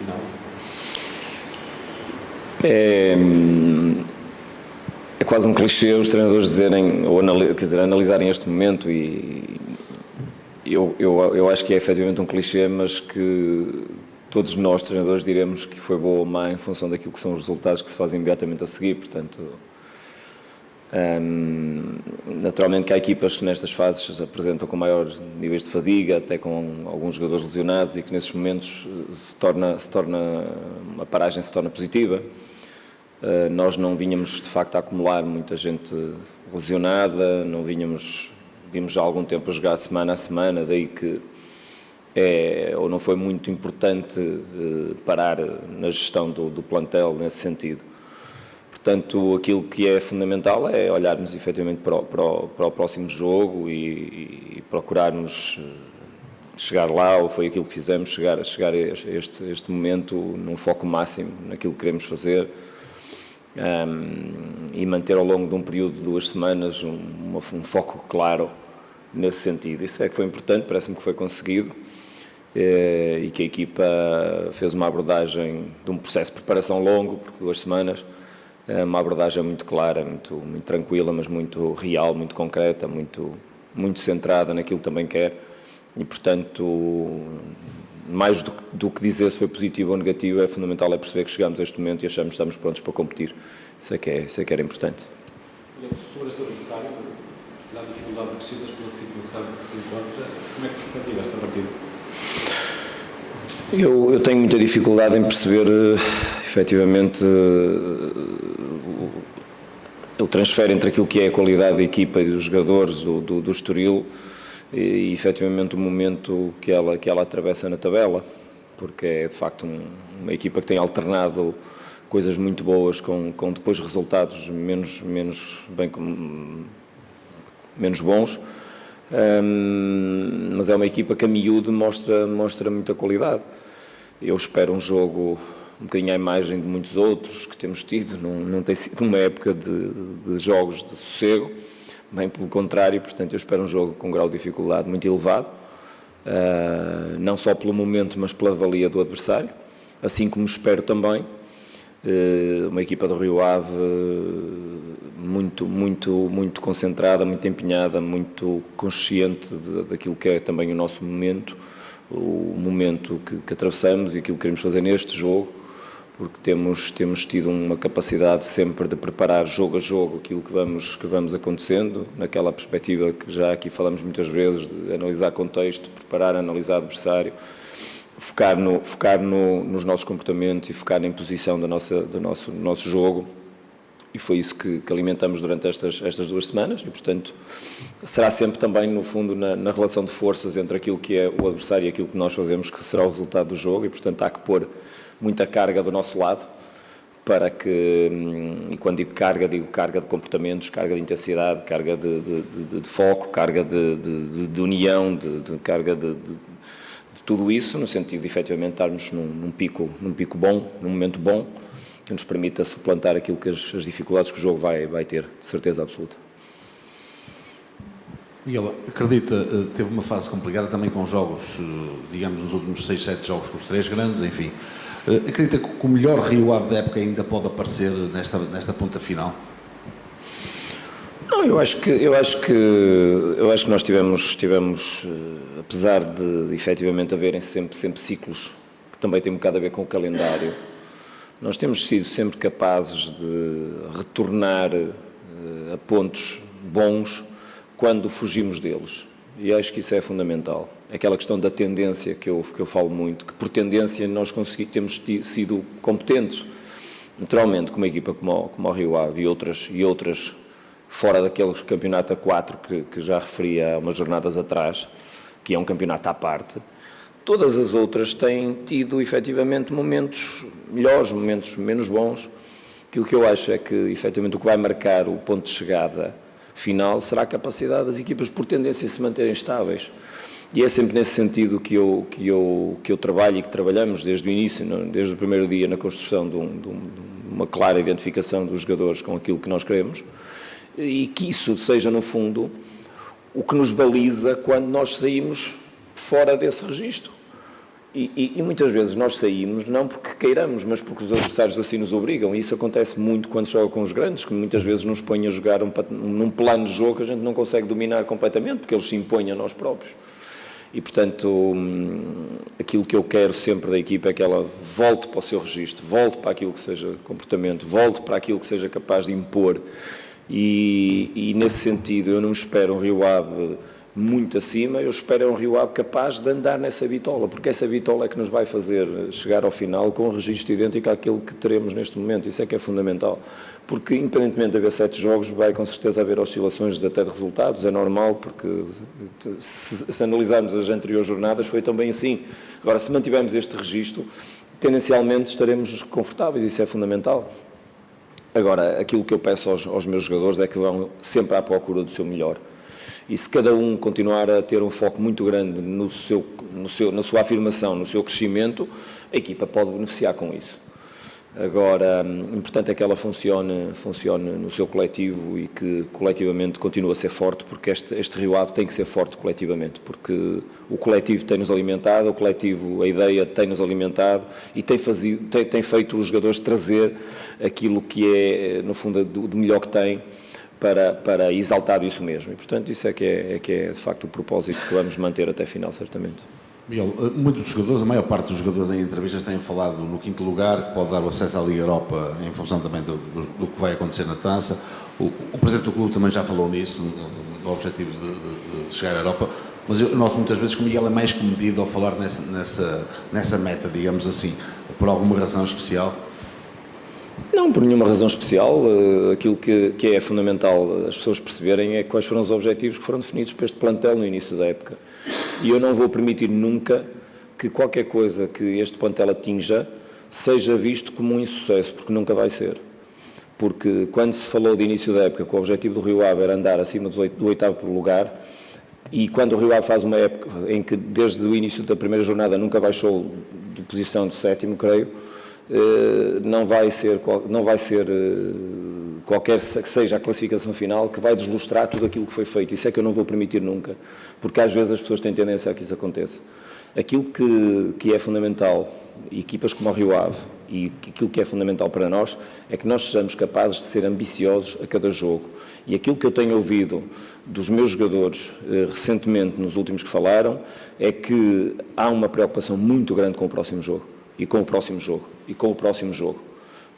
final? É quase um clichê os treinadores dizerem, ou analisarem este momento, e eu acho que é efetivamente um clichê, mas que todos nós, treinadores, diremos que foi boa ou má em função daquilo que são os resultados que se fazem imediatamente a seguir. Portanto, naturalmente que há equipas que nestas fases se apresentam com maiores níveis de fadiga, até com alguns jogadores lesionados, e que nesses momentos a paragem se torna positiva. Nós não vínhamos de facto a acumular muita gente lesionada, vimos já há algum tempo a jogar semana a semana, daí que ou não foi muito importante parar na gestão do plantel nesse sentido. Portanto, aquilo que é fundamental é olharmos efetivamente para o próximo jogo e procurarmos chegar lá, ou foi aquilo que fizemos, chegar a este momento num foco máximo naquilo que queremos fazer, e manter ao longo de um período de 2 semanas um foco claro nesse sentido. Isso é que foi importante, parece-me que foi conseguido, e que a equipa fez uma abordagem de um processo de preparação longo, porque 2 semanas, uma abordagem muito clara, muito tranquila, mas muito real, muito concreta, muito centrada naquilo que também quer, e portanto, mais do que dizer se foi positivo ou negativo, é fundamental perceber que chegamos a este momento e achamos que estamos prontos para competir. Isso é que era importante. Sobre este adversário, dá dificuldades acrescidas pela situação que se encontra, como é que perspectiva esta partida? Eu tenho muita dificuldade em perceber, efetivamente, o transfer entre aquilo que é a qualidade da equipa e dos jogadores do Estoril e efetivamente o momento que ela atravessa na tabela, porque é de facto uma equipa que tem alternado coisas muito boas com depois resultados menos bons, mas é uma equipa que a miúdo mostra muita qualidade. Eu espero um jogo um bocadinho à imagem de muitos outros que temos tido, não tem sido uma época de jogos de sossego, bem pelo contrário. Portanto eu espero um jogo com um grau de dificuldade muito elevado, não só pelo momento, mas pela valia do adversário, assim como espero também uma equipa do Rio Ave muito concentrada, muito empenhada, muito consciente daquilo que é também o nosso momento, o momento que atravessamos e aquilo que queremos fazer neste jogo, porque temos tido uma capacidade sempre de preparar jogo a jogo aquilo que vamos acontecendo, naquela perspectiva que já aqui falamos muitas vezes, de analisar contexto, preparar, analisar adversário, focar nos nossos comportamentos e focar na imposição do nosso jogo, e foi isso que alimentamos durante estas 2 semanas, e portanto será sempre também no fundo na relação de forças entre aquilo que é o adversário e aquilo que nós fazemos que será o resultado do jogo, e portanto há que pôr muita carga do nosso lado para que, e quando digo carga de comportamentos, carga de intensidade, carga de foco, carga de união, carga de tudo isso, no sentido de efetivamente estarmos num pico bom, num momento bom, que nos permita suplantar aquilo que as dificuldades que o jogo vai ter, de certeza absoluta. Miguel, acredita, teve uma fase complicada também com jogos, digamos, nos últimos 6, 7 jogos com os 3 grandes, enfim. Acredita que o melhor Rio Ave da época ainda pode aparecer nesta ponta final? Não, eu acho que nós tivemos, apesar de efetivamente haverem sempre ciclos que também têm um bocado a ver com o calendário, nós temos sido sempre capazes de retornar a pontos bons quando fugimos deles, e acho que isso é fundamental. Aquela questão da tendência que eu falo muito, que por tendência nós temos sido competentes. Naturalmente, com uma equipa como o Rio Ave e outras fora daquele campeonato a 4 que já referi há umas jornadas atrás, que é um campeonato à parte, todas as outras têm tido efetivamente momentos melhores, momentos menos bons. Aquilo que eu acho é que efetivamente o que vai marcar o ponto de chegada final será a capacidade das equipas por tendência a se manterem estáveis. E é sempre nesse sentido que eu trabalho e que trabalhamos desde o início, desde o primeiro dia, na construção de uma clara identificação dos jogadores com aquilo que nós queremos, e que isso seja, no fundo, o que nos baliza quando nós saímos fora desse registro. E muitas vezes nós saímos não porque queiramos, mas porque os adversários assim nos obrigam. E isso acontece muito quando se joga com os grandes, que muitas vezes nos põem a jogar num plano de jogo que a gente não consegue dominar completamente, porque eles se impõem a nós próprios. E, portanto, aquilo que eu quero sempre da equipa é que ela volte para o seu registro, volte para aquilo que seja comportamento, volte para aquilo que seja capaz de impor. E nesse sentido, eu não espero um Rio Ave muito acima, eu espero um Rio Ave capaz de andar nessa bitola, porque essa bitola é que nos vai fazer chegar ao final com um registro idêntico àquele que teremos neste momento. Isso é que é fundamental, porque independentemente de haver 7 jogos, vai com certeza haver oscilações até de resultados, é normal, porque se analisarmos as anteriores jornadas foi também assim. Agora, se mantivermos este registro, tendencialmente estaremos confortáveis, isso é fundamental. Agora, aquilo que eu peço aos meus jogadores é que vão sempre à procura do seu melhor. E se cada um continuar a ter um foco muito grande na sua afirmação, no seu crescimento, a equipa pode beneficiar com isso. Agora, o importante é que ela funcione no seu coletivo e que coletivamente continue a ser forte, porque este Rio Ave tem que ser forte coletivamente, porque o coletivo tem-nos alimentado, o coletivo, a ideia tem-nos alimentado e tem feito os jogadores trazer aquilo que é, no fundo, do melhor que têm, para exaltar isso mesmo. E, portanto, isso é que é de facto o propósito que vamos manter até a final, certamente. Miguel, muitos dos jogadores, a maior parte dos jogadores em entrevistas têm falado no 5º lugar, que pode dar o acesso à Liga Europa em função também do que vai acontecer na Taça. O Presidente do Clube também já falou nisso, no objetivo de chegar à Europa, mas eu noto muitas vezes que o Miguel é mais comedido ao falar nessa meta, digamos assim, por alguma razão especial. Não, por nenhuma razão especial. Aquilo que é fundamental as pessoas perceberem é quais foram os objetivos que foram definidos para este plantel no início da época. E eu não vou permitir nunca que qualquer coisa que este plantel atinja seja visto como um insucesso, porque nunca vai ser. Porque quando se falou de início da época que o objetivo do Rio Ave era andar acima do 8º lugar, e quando o Rio Ave faz uma época em que desde o início da primeira jornada nunca baixou de posição de 7º, creio, não vai ser qualquer que seja a classificação final que vai deslustrar tudo aquilo que foi feito. Isso é que eu não vou permitir nunca, porque às vezes as pessoas têm tendência a que isso aconteça. Aquilo que é fundamental, equipas como o Rio Ave, e aquilo que é fundamental para nós, é que nós sejamos capazes de ser ambiciosos a cada jogo. E aquilo que eu tenho ouvido dos meus jogadores recentemente, nos últimos que falaram, é que há uma preocupação muito grande com o próximo jogo. E com o próximo jogo, e com o próximo jogo,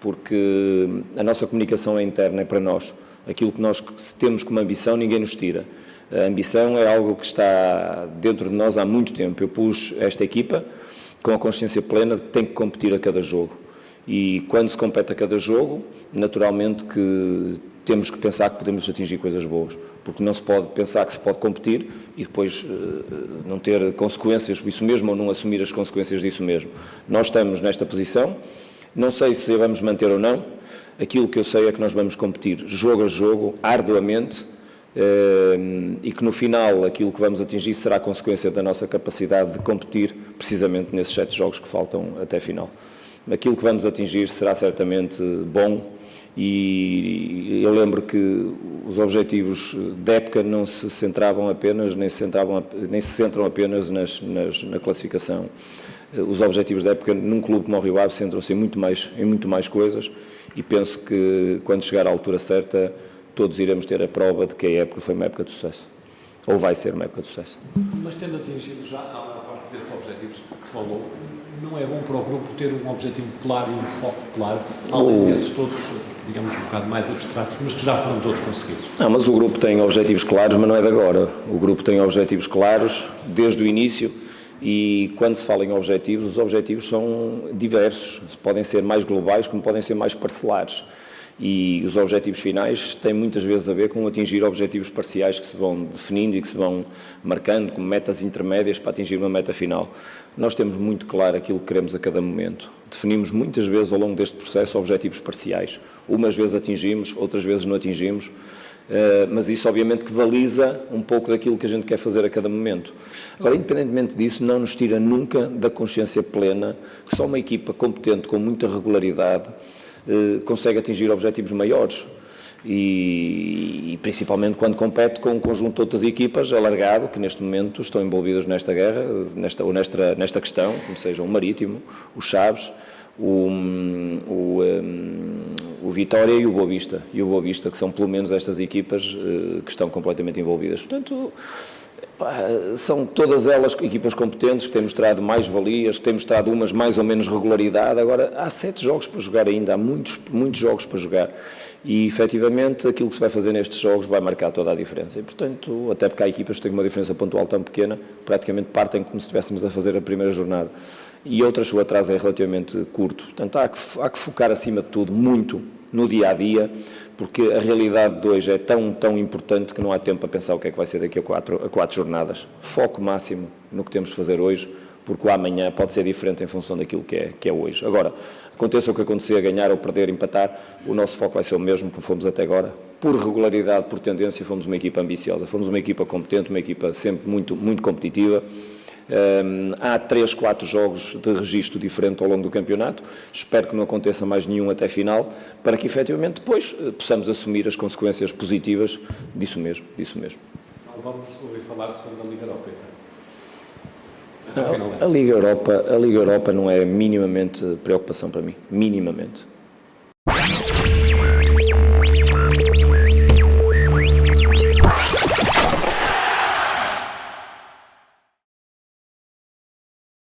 porque a nossa comunicação é interna, é para nós. Aquilo que nós temos como ambição, ninguém nos tira. A ambição é algo que está dentro de nós há muito tempo. Eu pus esta equipa com a consciência plena de que tem que competir a cada jogo. E quando se compete a cada jogo, naturalmente que temos que pensar que podemos atingir coisas boas, porque não se pode pensar que se pode competir e depois não ter consequências disso mesmo ou não assumir as consequências disso mesmo. Nós estamos nesta posição, não sei se vamos manter ou não, aquilo que eu sei é que nós vamos competir jogo a jogo, arduamente, e que no final aquilo que vamos atingir será a consequência da nossa capacidade de competir precisamente nesses 7 jogos que faltam até a final. Aquilo que vamos atingir será certamente bom. E eu lembro que os objetivos da época não se centravam apenas, nem se centram apenas na classificação. Os objetivos da época num clube como o Rio Ave centram-se em muito mais coisas e penso que quando chegar à altura certa todos iremos ter a prova de que a época foi uma época de sucesso, ou vai ser uma época de sucesso. Mas tendo atingido já a parte desses objetivos que falou, não é bom para o grupo ter um objetivo claro e um foco claro, além desses todos, digamos, um bocado mais abstratos, mas que já foram todos conseguidos? Não, mas o grupo tem objetivos claros, mas não é de agora. O grupo tem objetivos claros desde o início e quando se fala em objetivos, os objetivos são diversos. Podem ser mais globais como podem ser mais parcelares. E os objetivos finais têm muitas vezes a ver com atingir objetivos parciais que se vão definindo e que se vão marcando como metas intermédias para atingir uma meta final. Nós temos muito claro aquilo que queremos a cada momento. Definimos muitas vezes ao longo deste processo objetivos parciais. Umas vezes atingimos, outras vezes não atingimos, mas isso obviamente que baliza um pouco daquilo que a gente quer fazer a cada momento. Agora, independentemente disso, não nos tira nunca da consciência plena que só uma equipa competente, com muita regularidade, consegue atingir objetivos maiores. e principalmente quando compete com um conjunto de outras equipas alargado que neste momento estão envolvidas nesta guerra, nesta questão, como sejam o Marítimo, o Chaves, o Vitória e o Boa Vista, que são pelo menos estas equipas que estão completamente envolvidas. Portanto, são todas elas equipas competentes que têm mostrado mais valias, que têm mostrado umas mais ou menos regularidade. Agora, há 7 jogos para jogar ainda, há muitos jogos para jogar e, efetivamente, aquilo que se vai fazer nestes jogos vai marcar toda a diferença. E, portanto, até porque há equipas que têm uma diferença pontual tão pequena, praticamente partem como se estivéssemos a fazer a primeira jornada. E outras, o atraso é relativamente curto. Portanto, há que focar, acima de tudo, muito no dia-a-dia, porque a realidade de hoje é tão importante que não há tempo para pensar o que é que vai ser daqui a 4 jornadas. Foco máximo no que temos de fazer hoje, porque o amanhã pode ser diferente em função daquilo que é hoje. Agora, aconteça o que acontecer, ganhar ou perder, empatar, o nosso foco vai ser o mesmo que fomos até agora. Por regularidade, por tendência, fomos uma equipa ambiciosa, fomos uma equipa competente, uma equipa sempre muito competitiva. Há 3, 4 jogos de registro diferente ao longo do campeonato, espero que não aconteça mais nenhum até final, para que efetivamente depois possamos assumir as consequências positivas disso mesmo. Não vamos ouvir falar sobre a Liga Europa, então. A Liga Europa não é minimamente preocupação para mim, minimamente.